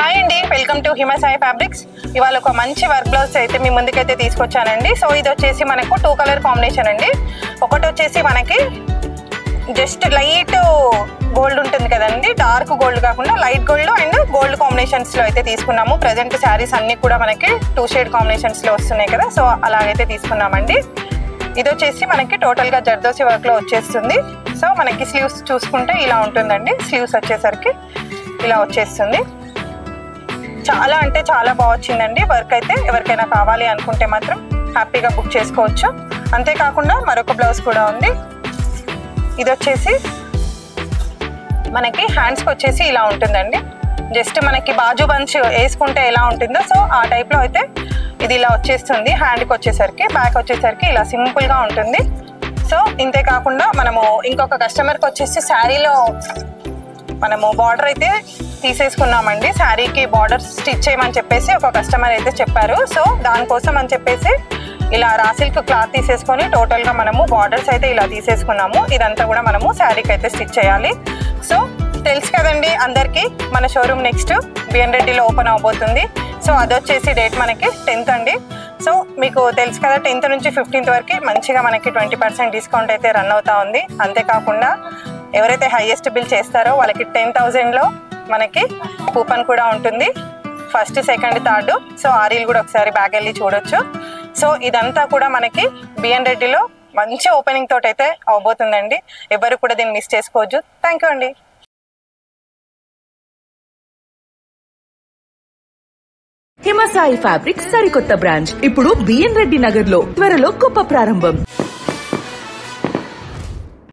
Hi అండి, welcome to Hima Sai fabrics. ఇవాళ ఒక మంచి వర్క్ బ్లౌజ్ అయితే మీ ముందుకైతే తీసుకొచ్చానండి. సో ఇది వచ్చేసి మనకు 2 కలర్ కాంబినేషన్ అండి. ఒకటి వచ్చేసి మనకి జస్ట్ లైట్ గోల్డ్ ఉంటుంది కదండి, డార్క్ గోల్డ్ కాకుండా light gold and gold combinations లో అయితే తీసుకున్నాము. ప్రజెంట్ శారీస్ అన్ని కూడా మనకి 2 షేడ్ కాంబినేషన్స్ లో వస్తున్నాయి కదా, సో అలాగైతే తీసుకున్నామండి. ఇది వచ్చేసి మనకి టోటల్ గా జర్దోసి వర్క్ లో వచ్చేస్తుంది. సో మనకి స్లీవ్స్ చూసుకుంటే ఇలా ఉంటుందండి. స్లీవ్స్ వచ్చేసరికి ఇలా వచ్చేస్తుంది. చాలా అంటే చాలా బాగా వచ్చిందండి వర్క్ అయితే. ఎవరికైనా కావాలి అనుకుంటే మాత్రం హ్యాపీగా బుక్ చేసుకోవచ్చు. అంతేకాకుండా మరొక బ్లౌజ్ కూడా ఉంది. ఇది వచ్చేసి మనకి హ్యాండ్స్కి వచ్చేసి ఇలా ఉంటుందండి. జస్ట్ మనకి బాజు బంచ్ వేసుకుంటే ఎలా ఉంటుందో సో ఆ టైప్లో అయితే ఇది ఇలా వచ్చేస్తుంది. హ్యాండ్కి వచ్చేసరికి బ్యాక్ వచ్చేసరికి ఇలా సింపుల్గా ఉంటుంది. సో ఇంతే కాకుండా మనము ఇంకొక కస్టమర్కి వచ్చేసి శారీలో మనము బార్డర్ అయితే తీసేసుకున్నామండి. శారీకి బార్డర్ స్టిచ్ చేయమని చెప్పేసి ఒక కస్టమర్ అయితే చెప్పారు. సో దానికోసం అని చెప్పేసి ఇలా రా సిల్క్ క్లాత్ తీసేసుకొని టోటల్గా మనము బార్డర్స్ అయితే ఇలా తీసేసుకున్నాము. ఇదంతా కూడా మనము శారీకి అయితే స్టిచ్ చేయాలి. సో తెలుసు కదండి అందరికీ, మన షోరూమ్ నెక్స్ట్ బిఎన్ రెడ్డిలో ఓపెన్ అవబోతుంది. సో అదొచ్చేసి డేట్ మనకి 10th అండి. సో మీకు తెలుసు కదా, 10th నుంచి 15th వరకు మంచిగా మనకి 20% డిస్కౌంట్ అయితే రన్ అవుతా ఉంది. అంతేకాకుండా ఎవరైతే హైయెస్ట్ బిల్ చేస్తారో వాళ్ళకి 10,000లో మనకి కూపన్ కూడా ఉంటుంది. First, second, third. సో ఆ రీల్ కూడా ఒకసారి బ్యాక్ వెళ్ళి చూడొచ్చు. సో ఇదంతా కూడా మనకి బిఎన్ రెడ్డిలో మంచి ఓపెనింగ్ తోటి అయితే అవబోతుందండి. ఎవరు కూడా దీన్ని మిస్ చేసుకోవచ్చు. థ్యాంక్ యూ అండి. హిమ సాయి ఫ్యాబ్రిక్స్ సరికొత్త బ్రాంచ్ ఇప్పుడు బిఎన్ రెడ్డి నగర్ లో త్వరలో గొప్ప ప్రారంభం.